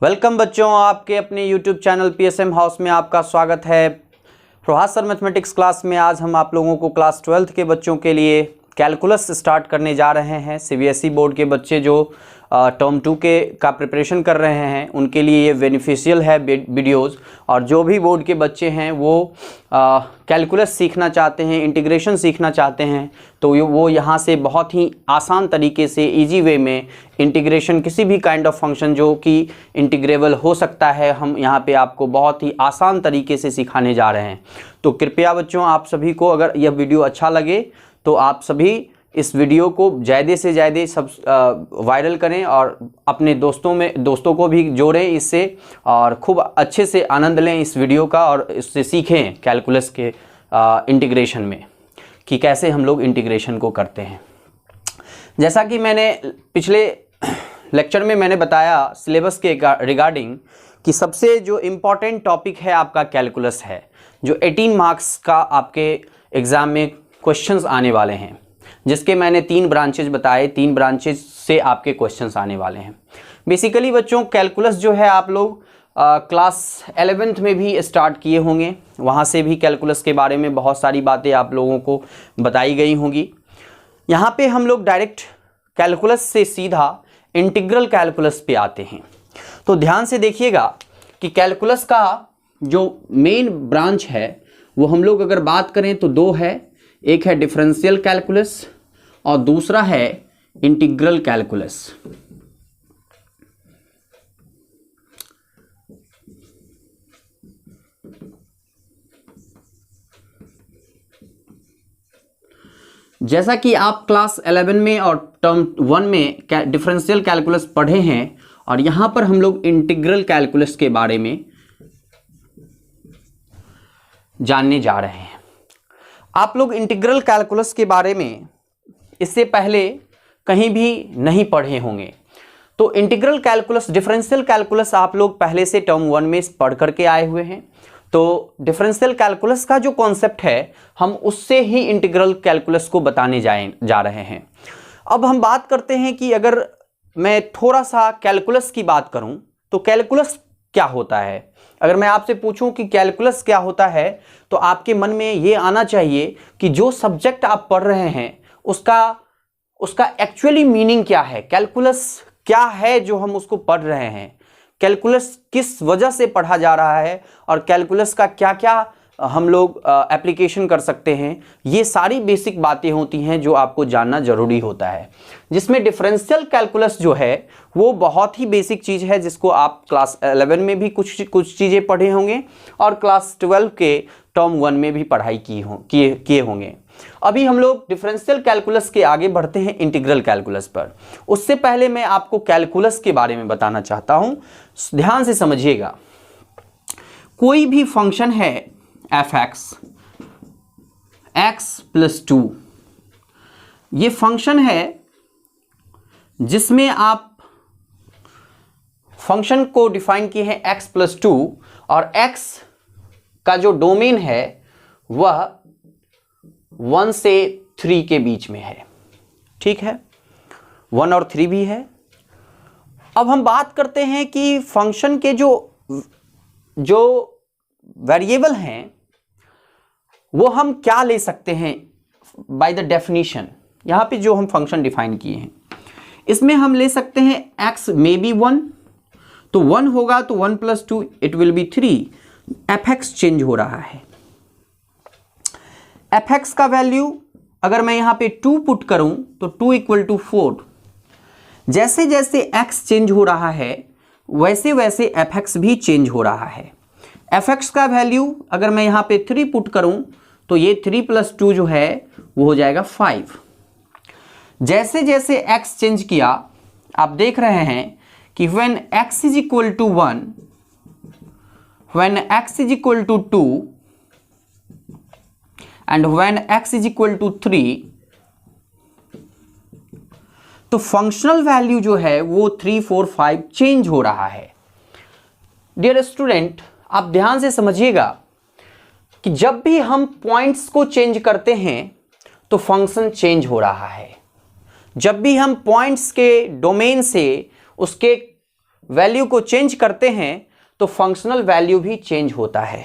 Welcome बच्चों, आपके अपने YouTube चैनल PSM हाउस में आपका स्वागत है। प्रभात सर मैथमेटिक्स क्लास में आज हम आप लोगों को क्लास 12th के बच्चों के लिए कैलकुलस स्टार्ट करने जा रहे हैं। CBSE बोर्ड के बच्चे जो टर्म 2 का प्रिपरेशन कर रहे हैं उनके लिए ये बेनिफिशियल है वीडियोज़, और जो भी बोर्ड के बच्चे हैं वो कैलकुलस सीखना चाहते हैं, इंटीग्रेशन सीखना चाहते हैं, तो वो यहाँ से बहुत ही आसान तरीके से इजी वे में इंटीग्रेशन किसी भी काइंड ऑफ फंक्शन जो कि इंटीग्रेबल हो सकता है, हम यहाँ पे आपको बहुत ही आसान तरीके से सिखाने जा रहे हैं। तो कृपया बच्चों आप सभी को अगर यह वीडियो अच्छा लगे तो आप सभी इस वीडियो को ज़्यादा से ज़्यादा सब वायरल करें और अपने दोस्तों को भी जोड़ें इससे, और खूब अच्छे से आनंद लें इस वीडियो का और इससे सीखें कैलकुलस के इंटीग्रेशन में कि कैसे हम लोग इंटीग्रेशन को करते हैं। जैसा कि मैंने पिछले लेक्चर में मैंने बताया सिलेबस के रिगार्डिंग कि सबसे जो इम्पॉर्टेंट टॉपिक है आपका कैलकुलस है, जो 18 मार्क्स का आपके एग्ज़ाम में क्वेश्चंस आने वाले हैं, जिसके मैंने 3 ब्रांचेज बताए। 3 ब्रांचेज से आपके क्वेश्चंस आने वाले हैं। बेसिकली बच्चों कैलकुलस जो है आप लोग क्लास 11th में भी स्टार्ट किए होंगे, वहाँ से भी कैलकुलस के बारे में बहुत सारी बातें आप लोगों को बताई गई होंगी। यहाँ पे हम लोग डायरेक्ट कैलकुलस से सीधा इंटीग्रल कैलकुलस पे आते हैं। तो ध्यान से देखिएगा कि कैलकुलस का जो मेन ब्रांच है वो हम लोग अगर बात करें तो 2 है। एक है डिफरेंशियल कैलकुलस और दूसरा है इंटीग्रल कैलकुलस। जैसा कि आप क्लास 11 में और टर्म 1 में डिफरेंशियल कैलकुलस पढ़े हैं, और यहां पर हम लोग इंटीग्रल कैलकुलस के बारे में जानने जा रहे हैं। आप लोग इंटीग्रल कैलकुलस के बारे में इससे पहले कहीं भी नहीं पढ़े होंगे। तो इंटीग्रल कैलकुलस, डिफरेंशियल कैलकुलस आप लोग पहले से टर्म 1 में पढ़ करके आए हुए हैं। तो डिफरेंशियल कैलकुलस का जो कॉन्सेप्ट है हम उससे ही इंटीग्रल कैलकुलस को बताने जा रहे हैं। अब हम बात करते हैं कि अगर मैं थोड़ा सा कैलकुलस की बात करूं तो कैलकुलस क्या होता है। अगर मैं आपसे पूछूं कि कैलकुलस क्या होता है तो आपके मन में ये आना चाहिए कि जो सब्जेक्ट आप पढ़ रहे हैं उसका एक्चुअली मीनिंग क्या है, कैलकुलस क्या है जो हम उसको पढ़ रहे हैं, कैलकुलस किस वजह से पढ़ा जा रहा है, और कैलकुलस का क्या क्या हम लोग एप्लीकेशन कर सकते हैं। ये सारी बेसिक बातें होती हैं जो आपको जानना जरूरी होता है। जिसमें डिफरेंशियल कैलकुलस जो है वो बहुत ही बेसिक चीज़ है, जिसको आप क्लास 11 में भी कुछ चीज़ें पढ़े होंगे और क्लास 12 के टर्म 1 में भी पढ़ाई किए होंगे। अभी हम लोग डिफरेंशियल कैलकुलस के आगे बढ़ते हैं इंटीग्रल कैलकुलस पर। उससे पहले मैं आपको कैलकुलस के बारे में बताना चाहता हूँ। ध्यान से समझिएगा, कोई भी फंक्शन है f(x) x + 2, ये फंक्शन है जिसमें आप फंक्शन को डिफाइन किए हैं x + 2, और x का जो डोमेन है वह 1 से 3 के बीच में है। ठीक है, 1 और 3 भी है। अब हम बात करते हैं कि फंक्शन के जो वेरिएबल हैं वो हम क्या ले सकते हैं बाय द डेफिनेशन। यहाँ पे जो हम फंक्शन डिफाइन किए हैं इसमें हम ले सकते हैं x मे बी 1, तो 1 होगा तो 1 + 2 it will be 3। fx change हो रहा है। fx का वैल्यू अगर मैं यहाँ पे 2 पुट करूं तो 2 = 4। जैसे जैसे x चेंज हो रहा है वैसे वैसे fx भी चेंज हो रहा है। fx का वैल्यू अगर मैं यहाँ पे 3 पुट करूं तो ये 3 + 2 जो है वो हो जाएगा 5। जैसे जैसे x चेंज किया आप देख रहे हैं कि when x = 1, when x = 2 and when x = 3, तो फंक्शनल वैल्यू जो है वो 3, 4, 5 चेंज हो रहा है। डियर स्टूडेंट, आप ध्यान से समझिएगा कि जब भी हम पॉइंट्स को चेंज करते हैं तो फंक्शन चेंज हो रहा है। जब भी हम पॉइंट्स के डोमेन से उसके वैल्यू को चेंज करते हैं तो फंक्शनल वैल्यू भी चेंज होता है।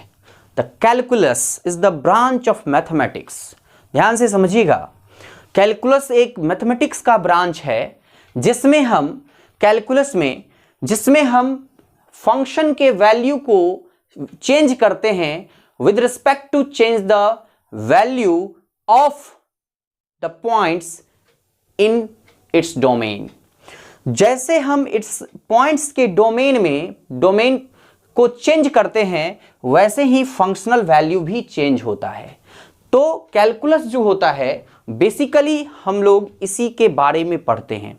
The calculus is the branch of mathematics. ध्यान से समझिएगा, कैलकुलस एक मैथमेटिक्स का ब्रांच है जिसमें हम फंक्शन के वैल्यू को चेंज करते हैं with respect to change the value of the points in its domain. जैसे हम इट्स पॉइंट्स के डोमेन को चेंज करते हैं वैसे ही फंक्शनल वैल्यू भी चेंज होता है। तो कैलकुलस जो होता है बेसिकली हम लोग इसी के बारे में पढ़ते हैं।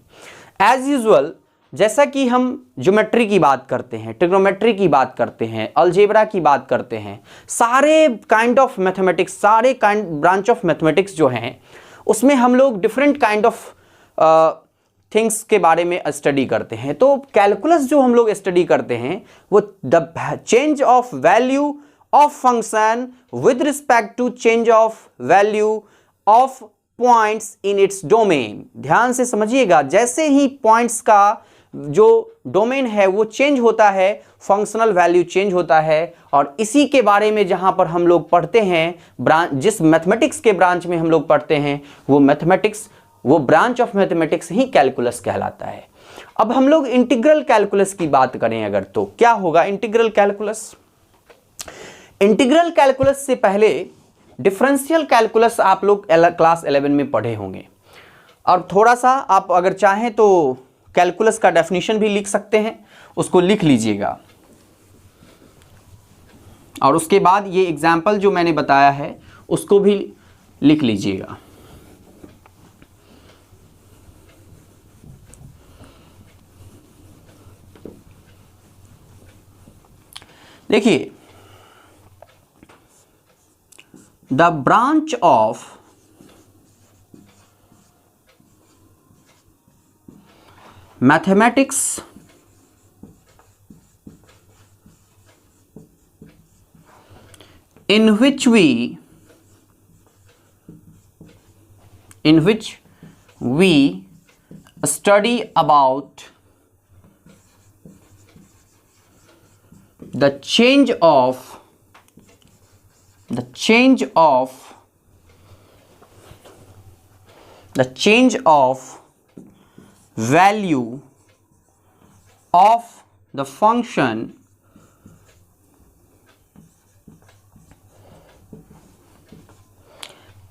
एज यूजुअल, जैसा कि हम ज्योमेट्री की बात करते हैं, ट्रिग्नोमेट्री की बात करते हैं, अलजेब्रा की बात करते हैं, सारे काइंड ऑफ मैथमेटिक्स, सारे ब्रांच ऑफ मैथमेटिक्स जो हैं उसमें हम लोग डिफरेंट काइंड ऑफ थिंग्स के बारे में स्टडी करते हैं। तो कैलकुलस जो हम लोग स्टडी करते हैं वो the change of value of function with respect to change of value of points in its domain. ध्यान से समझिएगा, जैसे ही पॉइंट्स का जो डोमेन है वो चेंज होता है, फंक्शनल वैल्यू चेंज होता है। और इसी के बारे में जहां पर हम लोग पढ़ते हैं, जिस मैथमेटिक्स के ब्रांच में हम लोग पढ़ते हैं वो branch of mathematics he calculus कहलाता है। अब हम लोग इंटीग्रल कैलकुलस की बात करें अगर, तो क्या होगा इंटीग्रल कैलकुलस? इंटीग्रल कैलकुलस से पहले डिफरेंशियल कैलकुलस आप लोग क्लास 11 में पढ़े होंगे। और थोड़ा सा आप अगर चाहें तो कैलकुलस का डेफिनेशन भी लिख सकते हैं, उसको लिख लीजिएगा। और उसके बाद ये एग्जाम्पल जो मैंने बताया है उसको भी लिख लीजिएगा। देखिए, the branch of mathematics in which we study about the change of value of the function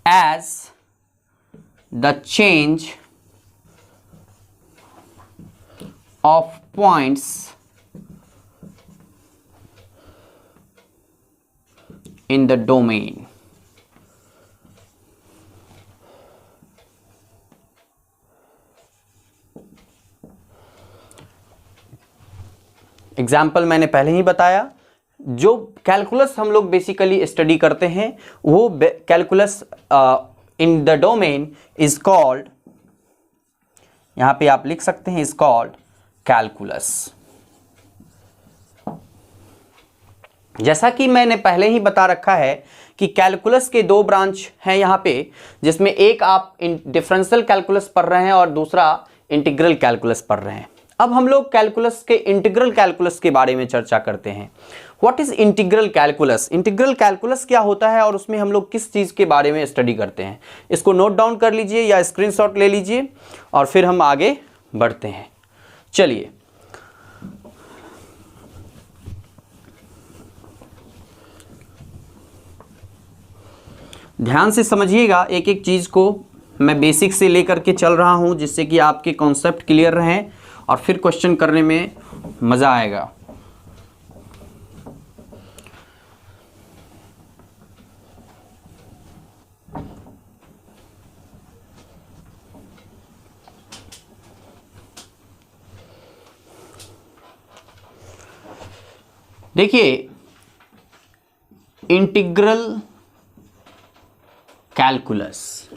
as the change of points in the domain। Example मैंने पहले ही बताया, जो कैलकुलस हम लोग बेसिकली स्टडी करते हैं वो calculus in the domain is called, यहां पे आप लिख सकते हैं, इज कॉल्ड कैलकुलस। जैसा कि मैंने पहले ही बता रखा है कि कैलकुलस के दो ब्रांच हैं यहाँ पे, जिसमें एक आप डिफरेंशियल कैलकुलस पढ़ रहे हैं और दूसरा इंटीग्रल कैलकुलस पढ़ रहे हैं। अब हम लोग कैलकुलस के इंटीग्रल कैलकुलस के बारे में चर्चा करते हैं। What is integral calculus? Integral calculus क्या होता है और उसमें हम लोग किस चीज़ के बारे में स्टडी करते हैं, इसको नोट डाउन कर लीजिए या स्क्रीनशॉट ले लीजिए और फिर हम आगे बढ़ते हैं। चलिए, ध्यान से समझिएगा, एक एक चीज़ को मैं बेसिक से लेकर के चल रहा हूं जिससे कि आपके कॉन्सेप्ट क्लियर रहें और फिर क्वेश्चन करने में मज़ा आएगा। देखिए, इंटीग्रल कैलकुलस,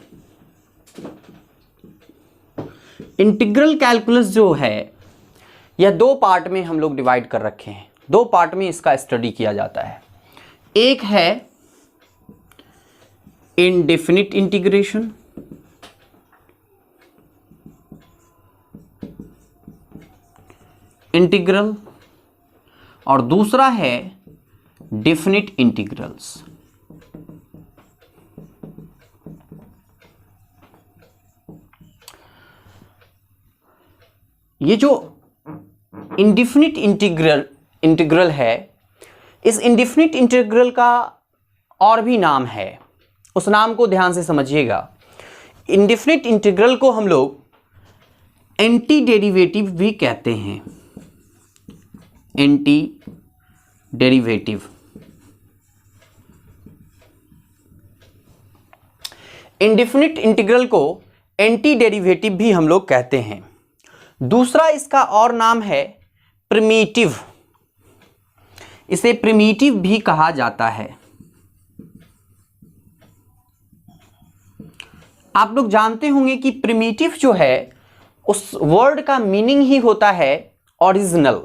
इंटीग्रल कैलकुलस जो है यह दो पार्ट में हम लोग डिवाइड कर रखे हैं। दो पार्ट में इसका स्टडी किया जाता है। एक है इनडेफिनिट इंटीग्रेशन, इंटीग्रल और दूसरा है डेफिनिट इंटीग्रल्स। ये जो इंडेफिनिट इंटीग्रल है, इस इंडेफिनिट इंटीग्रल का और भी नाम है, उस नाम को ध्यान से समझिएगा। इंडेफिनिट इंटीग्रल को हम लोग एंटी डेरिवेटिव भी कहते हैं, एंटी डेरिवेटिव। इंडेफिनिट इंटीग्रल को एंटी डेरिवेटिव भी हम लोग कहते हैं। दूसरा इसका और नाम है प्रिमिटिव, इसे प्रिमिटिव भी कहा जाता है। आप लोग जानते होंगे कि प्रिमिटिव जो है उस वर्ड का मीनिंग ही होता है ओरिजिनल।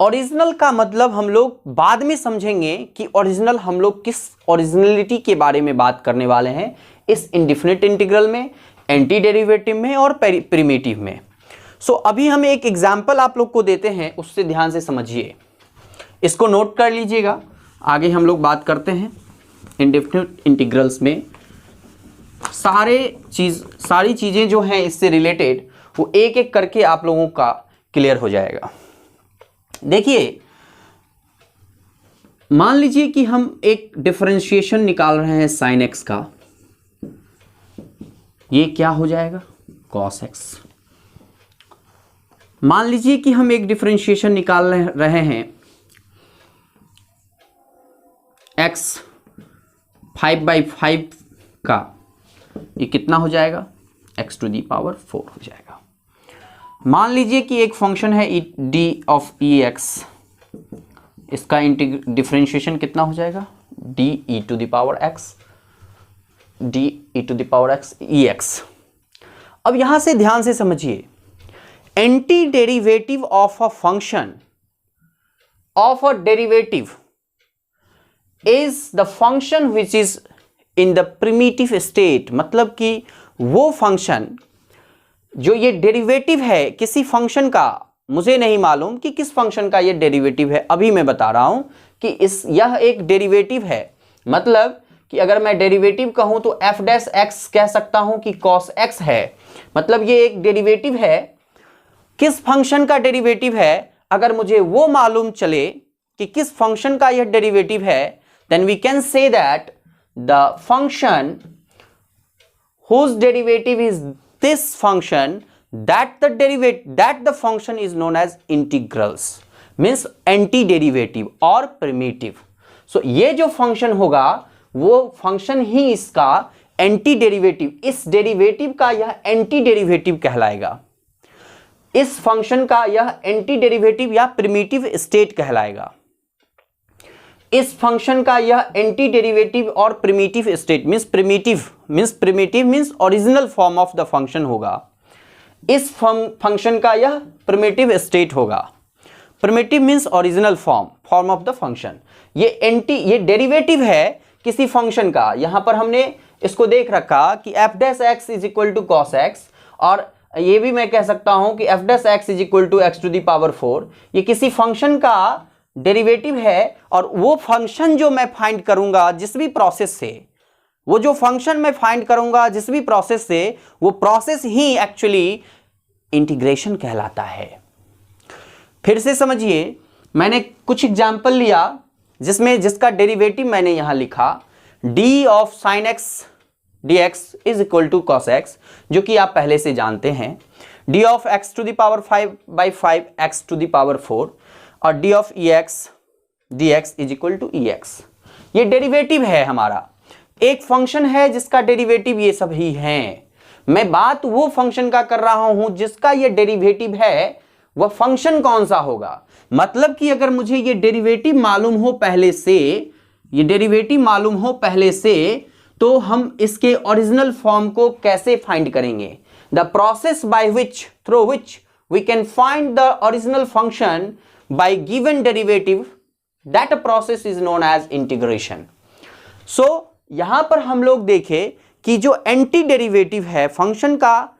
ओरिजिनल का मतलब हम लोग बाद में समझेंगे कि ओरिजिनल हम लोग किस ओरिजिनलिटी के बारे में बात करने वाले हैं इस इंडेफिनिट इंटीग्रल में, एंटी डेरिवेटिव में और प्रिमिटिव में। सो अभी हम एक एग्जाम्पल आप लोग को देते हैं, उससे ध्यान से समझिए, इसको नोट कर लीजिएगा। आगे हम लोग बात करते हैं इंडेफिनिट इंटीग्रल्स में। सारी चीज़ें जो हैं इससे रिलेटेड वो एक एक करके आप लोगों का क्लियर हो जाएगा। देखिए, मान लीजिए कि हम एक डिफरेंशिएशन निकाल रहे हैं साइन एक्स का, ये क्या हो जाएगा कॉस एक्स। मान लीजिए कि हम एक डिफरेंशिएशन निकाल रहे हैं x 5/5 का, ये कितना हो जाएगा x टू दी पावर 4 हो जाएगा। मान लीजिए कि एक फंक्शन है d ऑफ ex, इसका डिफरेंशिएशन कितना हो जाएगा d e to the power x, d e to the power x ex। अब यहां से ध्यान से समझिए, anti derivative of a function of a derivative is the function which is in the primitive state. मतलब कि वो फंक्शन जो ये डेरिवेटिव है किसी फंक्शन का, मुझे नहीं मालूम कि किस फंक्शन का ये डेरिवेटिव है, अभी मैं बता रहा हूं कि यह एक डेरिवेटिव है। मतलब कि अगर मैं डेरिवेटिव कहूं तो f डैश x कह सकता हूं कि cos x है। मतलब ये एक डेरिवेटिव है, किस फंक्शन का डेरिवेटिव है, अगर मुझे वो मालूम चले कि किस फंक्शन का यह डेरिवेटिव है, then we can say that the function whose derivative is this function, that the function is known as integrals, means anti derivative और primitive। so ये जो फंक्शन होगा वो फंक्शन ही इसका एंटी डेरिवेटिव, इस डेरिवेटिव का यह एंटी डेरिवेटिव कहलाएगा, इस फंक्शन का यह एंटी डेरिवेटिव या प्रिमिटिव स्टेट कहलाएगा। इस फंक्शन का यह एंटी डेरिवेटिव और primitive state means original form of the function होगा। इस फंक्शन का यह प्रिमिटिव स्टेट होगा। Primitive means original form of the function. ये डेरिवेटिव है किसी फंक्शन का। यहां पर हमने इसको देख रखा कि f dash x is equal to cos x, और ये भी मैं कह सकता हूं कि f dash x is equal to x to the power 4। ये किसी फंक्शन का डेरिवेटिव है, और वो फंक्शन जो मैं फाइंड करूंगा जिस भी प्रोसेस से, वो जो फंक्शन मैं फाइंड करूंगा जिस भी प्रोसेस से, वो प्रोसेस ही एक्चुअली इंटीग्रेशन कहलाता है। फिर से समझिए, मैंने कुछ एग्जाम्पल लिया जिसका डेरिवेटिव मैंने यहां लिखा d of sine x dx is equal to cos x, जो कि आप पहले से जानते हैं। d of x to the power 5/5 x to the power 4 और d of ex dx is equal to ex। ये डेरिवेटिव है हमारा। एक फंक्शन है जिसका डेरिवेटिव ये सभी हैं। मैं बात वो फंक्शन का कर रहा हूं जिसका ये डेरिवेटिव है, वह फंक्शन कौन सा होगा। मतलब कि अगर मुझे ये डेरिवेटिव मालूम हो पहले से, तो हम इसके ओरिजिनल फॉर्म को कैसे फाइंड करेंगे। The process through which we can find the original function by given derivative, that process is known as integration. So यहां पर हम लोग देखें कि जो एंटी डेरिवेटिव है फंक्शन का,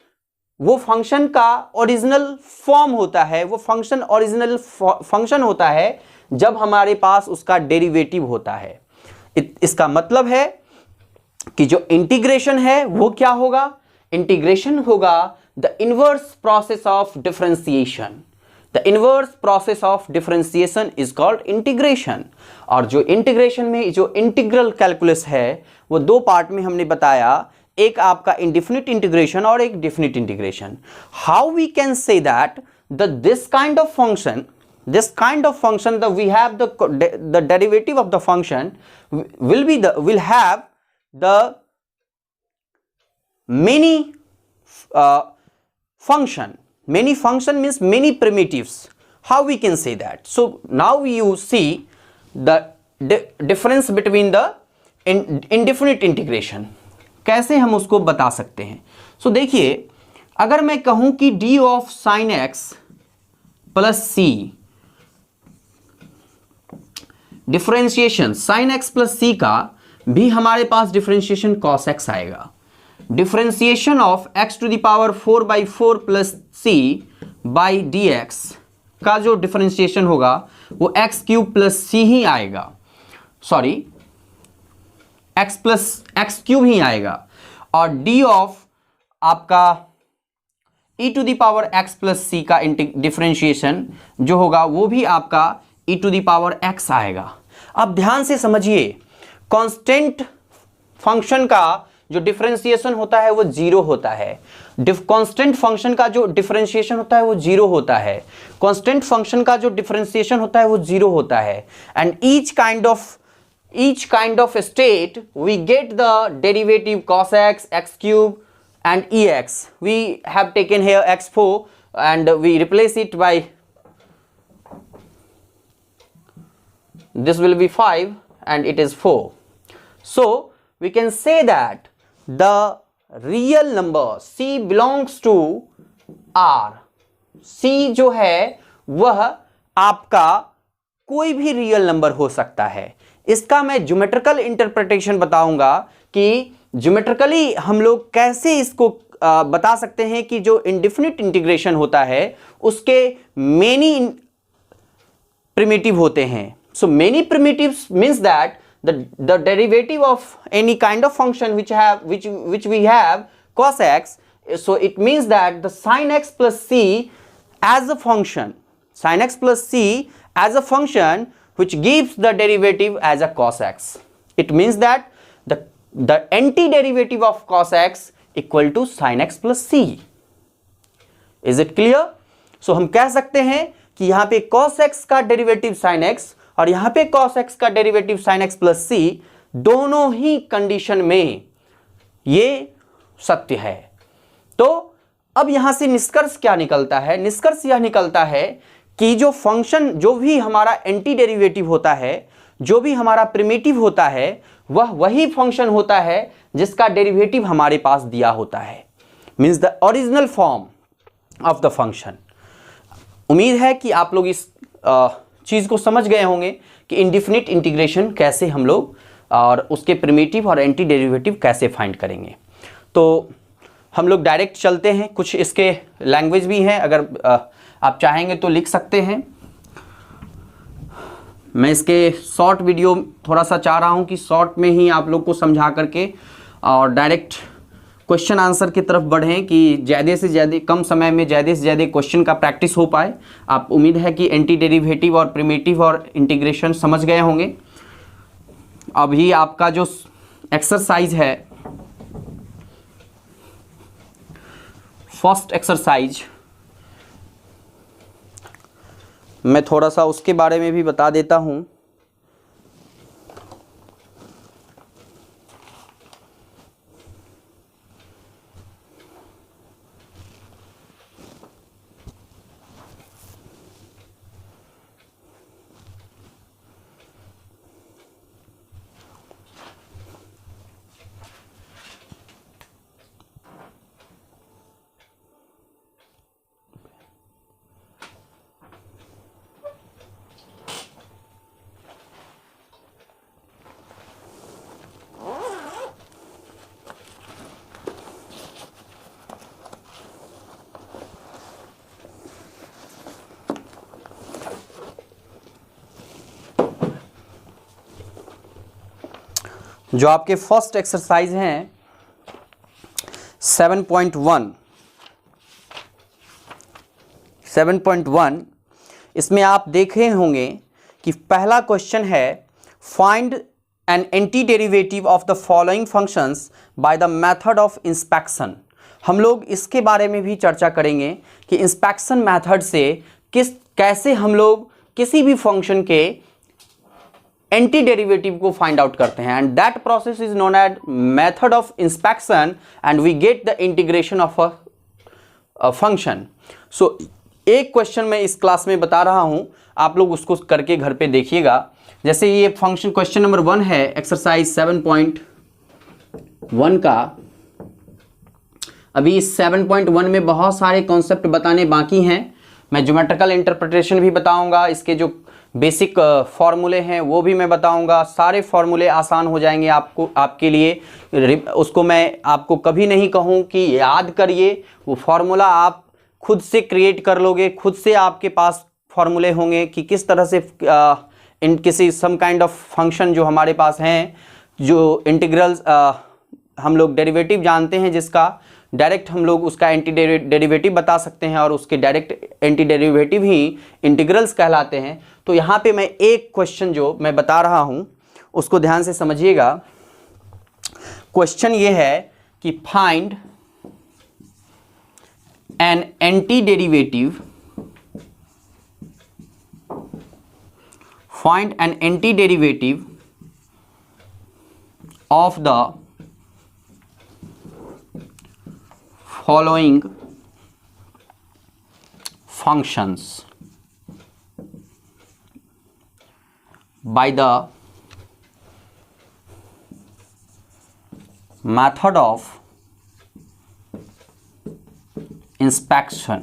वो फंक्शन का ओरिजिनल फॉर्म होता है, वो फंक्शन ओरिजिनल फंक्शन होता है जब हमारे पास उसका डेरिवेटिव होता है। इसका मतलब है कि जो इंटीग्रेशन है वो क्या होगा, इंटीग्रेशन होगा the inverse process of differentiation. The inverse process of differentiation is called integration. और जो इंटीग्रेशन में जो इंटीग्रल कैलकुलस है वो दो पार्ट में हमने बताया, एक आपका इंडेफिनिट इंटीग्रेशन और एक definite integration. How we can say that this kind of function, that we have the derivative of the function will have the many function means many primitives. How we can say that? So now you see the difference between the indefinite integration, कैसे हम उसको बता सकते हैं। सो देखिए, अगर मैं कहूं कि d of sin x plus c, differentiation sine x plus c का भी हमारे पास डिफरेंशिएशन कॉस एक्स आएगा। Differentiation of x to the power 4/4 plus c by d x का जो डिफरेंशिएशन होगा वो एक्स क्यूब प्लस सी ही आएगा, sorry x plus x cube ही आएगा। और डी ऑफ आपका e to the power x plus c का डिफरेंशिएशन जो होगा वो भी आपका e to the power x आएगा। अब ध्यान से समझिए, कांस्टेंट फंक्शन का जो डिफरेंशिएशन होता है वो जीरो होता है। कांस्टेंट फंक्शन का जो डिफरेंशिएशन होता है वो जीरो होता है। कांस्टेंट फंक्शन का जो डिफरेंशिएशन होता है वो जीरो होता है। And each kind of state we get the derivative cos x, x cube and ex. We have taken here x4 and we replace it by this will be 5 and it is 4. So we can say that the real number c belongs to R. c जो है वह आपका कोई भी real number हो सकता है। इसका मैं ज्योमेट्रिकल इंटरप्रिटेशन बताऊंगा कि ज्योमेट्रिकली हम लोग कैसे इसको बता सकते हैं कि जो इंडेफिनिट इंटीग्रेशन होता है उसके मेनी प्रिमिटिव होते हैं। So many primitives means that the derivative of any kind of function which we have cos x, so it means that the sin x plus c as a function, which gives the derivative as a cos x. It means that the antiderivative of cos x equal to sin x plus c. Is it clear? So हम कह सकते हैं कि यहाँ पे cos x का derivative sin x और यहां पे cos x का derivative sin x plus c, दोनों ही कंडीशन में ये सत्य है। तो अब यहां से निष्कर्ष क्या निकलता है? निष्कर्ष यह निकलता है कि जो फंक्शन, जो भी हमारा एंटी डेरिवेटिव होता है, जो भी हमारा प्रिमिटिव होता है, वह वही फंक्शन होता है जिसका डेरिवेटिव हमारे पास दिया होता है, means the original form of the function. उम्मीद है कि आप लोग इस चीज़ को समझ गए होंगे कि इंडेफिनिट इंटीग्रेशन कैसे हम लोग और उसके प्रिमिटिव और एंटी डेरिवेटिव कैसे फाइंड करेंगे। तो हम लोग डायरेक्ट चलते हैं, कुछ इसके लैंग्वेज भी हैं, अगर आप चाहेंगे तो लिख सकते हैं। मैं इसके शॉर्ट वीडियो थोड़ा सा चाह रहा हूं कि शॉर्ट में ही आप लोग को समझा करके और डायरेक्ट क्वेश्चन आंसर की तरफ बढ़ें कि ज़्यादा से ज़्यादा कम समय में ज़्यादा से ज़्यादा क्वेश्चन का प्रैक्टिस हो पाए। आप उम्मीद है कि एंटी डेरिवेटिव और प्रिमिटिव और इंटीग्रेशन समझ गए होंगे। अभी आपका जो एक्सरसाइज है, फर्स्ट एक्सरसाइज, मैं थोड़ा सा उसके बारे में भी बता देता हूँ। जो आपके फर्स्ट एक्सरसाइज हैं 7.1 इसमें आप देखे होंगे कि पहला क्वेश्चन है find an anti derivative of the following functions by the method of inspection. हम लोग इसके बारे में भी चर्चा करेंगे कि इंस्पेक्शन मेथड से कैसे हम लोग किसी भी फंक्शन के एंटी डेरिवेटिव को फाइंड आउट करते हैं, and that process is known as method of inspection and we get the integration of a function. So एक क्वेश्चन मैं इस क्लास में बता रहा हूं, आप लोग उसको करके घर पे देखिएगा। जैसे ये फंक्शन क्वेश्चन नंबर 1 है एक्सरसाइज 7.1 का। अभी इस 7.1 में बहुत सारे कॉन्सेप्ट बताने बाकी हैं। मैं ज्योमेट्रिकल इंटरप्रिटेशन भी बताऊंगा, इसके जो बेसिक फॉर्मूले हैं वो भी मैं बताऊंगा। सारे फॉर्मूले आसान हो जाएंगे आपके लिए। उसको मैं आपको कभी नहीं कहूँ कि याद करिए, वो फॉर्मूला आप खुद से क्रिएट कर लोगे, खुद से आपके पास फॉर्मूले होंगे कि किस तरह से इन किसी सम काइंड ऑफ फंक्शन जो हमारे पास हैं, जो इंटीग्रल्स हम लोग डेरिवेटिव जानते हैं, जिसका डायरेक्ट हम लोग उसका एंटी डेरिवेटिव बता सकते हैं और उसके डायरेक्ट एंटी डेरिवेटिव ही इंटीग्रल्स कहलाते हैं। तो यहाँ पे मैं एक क्वेश्चन जो मैं बता रहा हूँ उसको ध्यान से समझिएगा। क्वेश्चन ये है कि find an anti derivative of the following functions by the method of inspection।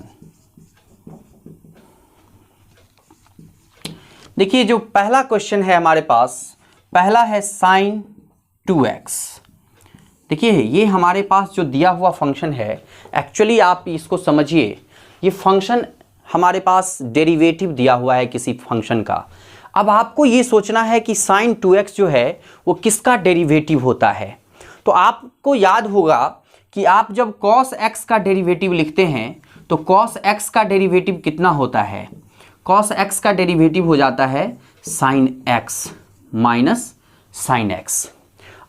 देखिए जो पहला क्वेश्चन है हमारे पास, पहला है sin 2x। देखिए ये हमारे पास जो दिया हुआ फंक्शन है, एक्चुअली आप इसको समझिए, ये फंक्शन हमारे पास डेरिवेटिव दिया हुआ है किसी फंक्शन का। अब आपको ये सोचना है कि sin 2x जो है वो किसका डेरिवेटिव होता है। तो आपको याद होगा कि आप जब cos x का डेरिवेटिव लिखते हैं तो cos x का डेरिवेटिव कितना होता है? cos x का डेरिवेटिव हो जाता है sin x minus sin x।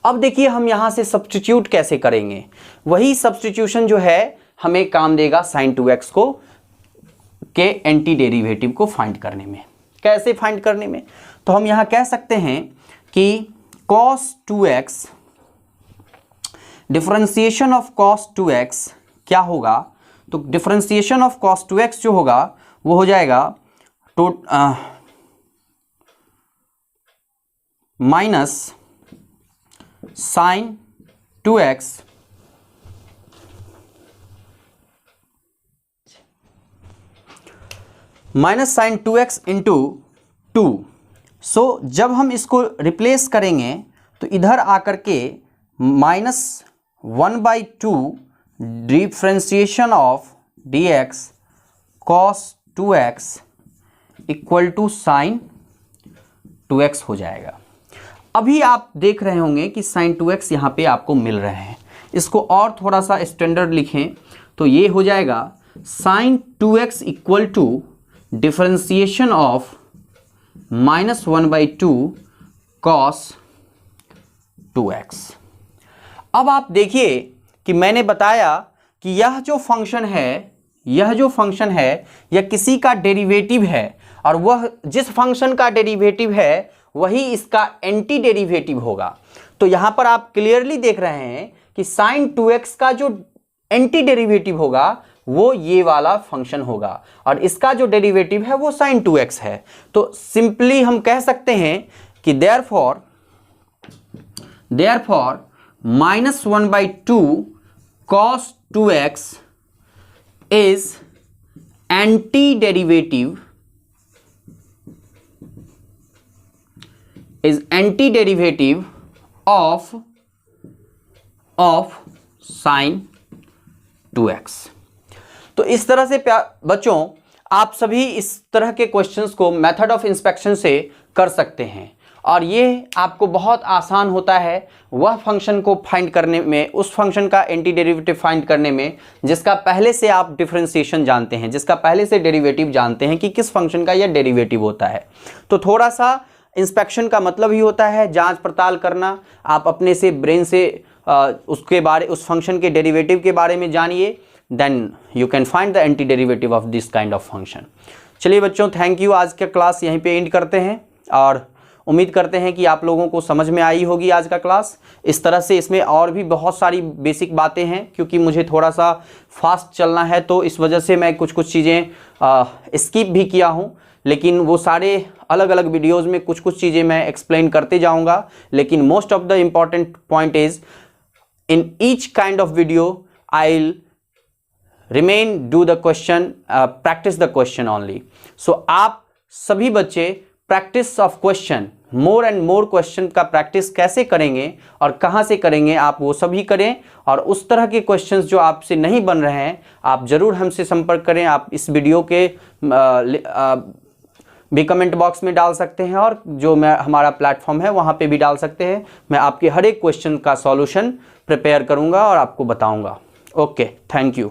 अब देखिए हम यहाँ से सब्स्टिट्यूट कैसे करेंगे, वही सब्स्टिट्यूशन जो है हमें काम देगा sin 2x को के एंटी डेरिवेटिव को फाइंड करने में। कैसे फाइंड करने में? तो हम यहाँ कह सकते हैं कि cos 2x, differentiation of cos 2x क्या होगा? तो डिफरेंशिएशन ऑफ cos 2x जो होगा वो हो जाएगा minus sin 2x minus sin 2x into 2। सो जब हम इसको रिप्लेस करेंगे तो इधर आकर के -1/2 differentiation of dx cos 2x equal to sin 2x हो जाएगा। अभी आप देख रहे होंगे कि sin 2x यहाँ पे आपको मिल रहे हैं। इसको और थोड़ा सा स्टैंडर्ड लिखें तो ये हो जाएगा sin 2x equal to differentiation of -1/2 cos 2x। अब आप देखिए कि मैंने बताया कि यह जो फंक्शन है यह किसी का डेरिवेटिव है, और वह जिस फंक्शन का डेरिवेटिव है वही इसका एंटी डेरिवेटिव होगा। तो यहां पर आप क्लियरली देख रहे हैं कि sin 2x का जो एंटी डेरिवेटिव होगा वो ये वाला फंक्शन होगा, और इसका जो डेरिवेटिव है वो sin 2x है। तो सिंपली हम कह सकते हैं कि therefore -1/2 cos 2x is antiderivative of sin 2x। तो इस तरह से बच्चों आप सभी इस तरह के क्वेश्चंस को मेथड ऑफ इंस्पेक्शन से कर सकते हैं। और ये आपको बहुत आसान होता है वह फंक्शन को फाइंड करने में, उस फंक्शन का एंटी डेरिवेटिव फाइंड करने में जिसका पहले से आप डिफरेंशिएशन जानते हैं, जिसका पहले से डेरिवेटिव जानते हैं कि किस फंक्शन का यह डेरिवेटिव होता है। तो थोड़ा सा इंस्पेक्शन का मतलब ही होता है जांच पड़ताल करना। आप अपने से ब्रेन से उस फंक्शन के डेरिवेटिव के बारे में जानिए, then you can find the anti derivative of this kind of function. चलिए बच्चों, थैंक यू। आज का क्लास यहीं पे एंड करते हैं और उम्मीद करते हैं कि आप लोगों को समझ में आई होगी आज का क्लास। इस तरह से इसमें और भी बहुत सारी बेसिक बातें हैं, क्योंकि मुझे थोड़ा सा फास्ट चलना है तो इस वजह से मैं कुछ चीज़ें स्किप भी किया हूँ, लेकिन वो सारे अलग अलग वीडियोज़ में कुछ चीज़ें मैं एक्सप्लेन करते जाऊँगा। लेकिन most of the important point is in each kind of video I will remain do the question, practice the question only. So आप सभी बच्चे practice of question, more and more question का प्रैक्टिस कैसे करेंगे और कहाँ से करेंगे आप वो सभी करें। और उस तरह के क्वेश्चंस जो आपसे नहीं बन रहे हैं आप ज़रूर हमसे संपर्क करें। आप इस वीडियो के भी कमेंट बॉक्स में डाल सकते हैं और जो हमारा प्लेटफॉर्म है वहाँ पे भी डाल सकते हैं। मैं आपके हर एक क्वेश्चन का सॉल्यूशन प्रिपेयर करूँगा और आपको बताऊँगा। Okay, thank you.